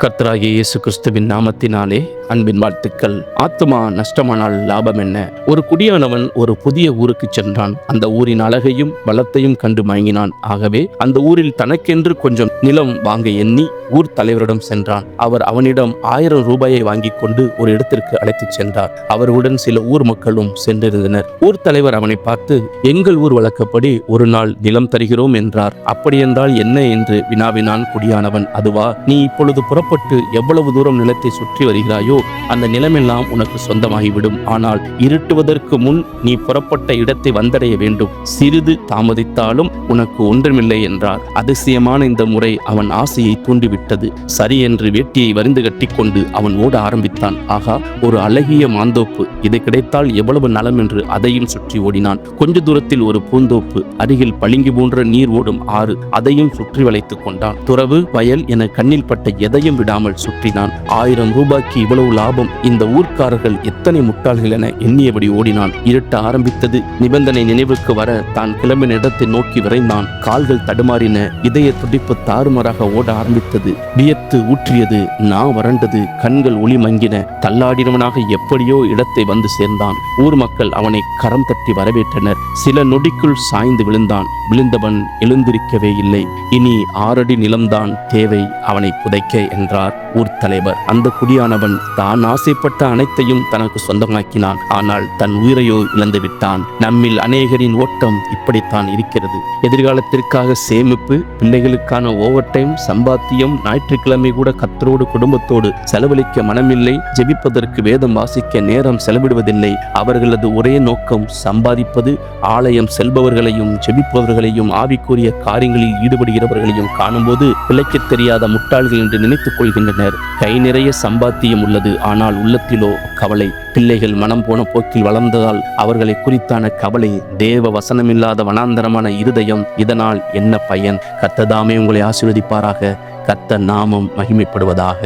கர்த்தராகிய இயேசு கிறிஸ்துவின் நாமத்தினாலே அன்பின் வாழ்த்துக்கள். ஆத்துமா நஷ்டமானால் லாபம் என்ன? ஒரு குடியானவன் ஒரு புதிய ஊருக்கு சென்றான். அந்த ஊரின் அழகையும் வளத்தையும் கண்டு மயங்கினான். ஆகவே அந்த ஊரில் தனக்கென்று கொஞ்சம் நிலம் வாங்க எண்ணி ஊர் தலைவரிடம் சென்றான். அவர் அவனிடம் 1000 ரூபாயை வாங்கி கொண்டு ஒரு இடத்திற்கு அழைத்துச் சென்றார். அவருடன் சில ஊர் மக்களும் சென்றிருந்தனர். ஊர் தலைவர் அவனை பார்த்து, எங்கள் ஊர் வழக்கப்படி ஒரு நாள் நிலம் தருகிறோம் என்றார். அப்படியென்றால் என்ன என்று வினாவினான் குடியானவன். அதுவா, நீ இப்பொழுது புறப்பட்டு எவ்வளவு தூரம் நிலத்தை சுற்றி வருகிறாயோ அந்த நிலமெல்லாம் உனக்கு சொந்தமாகிவிடும். ஆனால் இருட்டுவதற்கு முன் நீ புறப்பட்ட இடத்தை வந்தடைய வேண்டும். சிறிது தாமதித்தாலும் உனக்கு ஒன்றுமில்லை என்றார். அதிசயமான இந்த முறை அவன் ஆசையை தூண்டிவிட்டது. சரி என்று வேட்டியை வரிந்து கட்டிக்கொண்டு அவன் ஓட ஆரம்பித்தான். ஆகா, ஒரு அழகிய மாந்தோப்பு, இது கிடைத்தால் எவ்வளவு நலம் என்று அதையும் சுற்றி ஓடினான். கொஞ்ச தூரத்தில் ஒரு பூந்தோப்பு, அருகில் பளிங்கு போன்ற நீர் ஓடும் ஆறு, அதையும் சுற்றி வளைத்துக் கொண்டான். துறவு, வயல் என கண்ணில் பட்ட எதையும் விடாமல் சுற்றினான். 1000 ரூபாய்க்கு இவ்வளவு லாபம்! இந்த ஊர்க்காரர்கள் எத்தனை முட்டாள்கள் என எண்ணியபடி ஓடினான். இருட்ட ஆரம்பித்தது. நிபந்தனை நினைவுக்கு வர தான் கிளம்பின இடத்தை நோக்கி விரைந்தான். கால்கள் தடுமாறின. இதய துடிப்பு தாறுமாறாக ஓட ஆரம்பித்தது. வியர்த்து ஊற்றியது. நா வறண்டது. கண்கள் ஒளி மங்கின. தள்ளாடினவனாக எப்படியோ இடத்தை வந்து சேர்ந்தான். ஊர் மக்கள் அவனை கரம் தட்டி வரவேற்றனர். சில நொடிக்குள் சாய்ந்து விழுந்தான். விழுந்தவன் எழுந்திருக்கவே இல்லை. இனி 6 அடி நிலம்தான் தேவை அவனை புதைக்க என்றார் ஊர் தலைவர். அந்த குடியானவன் தான் ஆசைப்பட்ட அனைத்தையும் தனக்கு சொந்தமாக்கினான். ஆனால் தன் உயிரையோ இழந்து விட்டான். நம்மில் அநேகரின் ஓட்டம் இப்படித்தான் இருக்கிறது. எதிர்காலத்திற்காக சேமிப்பு, பிள்ளைகளுக்கான ஓவர் டைம், சம்பாத்தியம், ஞாயிற்றுக்கிழமை கூட கர்த்தரோடு குடும்பத்தோடு செலவழிக்க மனமில்லை. ஜெபிப்பதற்கு வேதம் வாசிக்க நேரம் செலவிடுவதில்லை. அவர்களது ஒரே நோக்கம் சம்பாதிப்பது. ஆலயம் செல்பவர்களையும் ஜெபிப்பவர்களையும் ஆவிக்குரிய காரியங்களில் ஈடுபடுகிறவர்களையும் காணும்போது பிழைக்க தெரியாத முட்டாள்கள் என்று நினைத்துக் கொள்கின்றனர். கை நிறைய சம்பாத்தியம் உள்ளது, ஆனால் உள்ளத்திலோ கவலை. பிள்ளைகள் மனம் போன போக்கில் வளர்ந்ததால் அவர்களை குறித்தான கவலை. தேவ வசனமில்லாத வனாந்தரமான இருதயம். இதனால் என்ன பயன்? கர்த்தர் தாமே உங்களை ஆசீர்வதிப்பாராக. கர்த்தர் நாமம் மகிமைப்படுவதாக.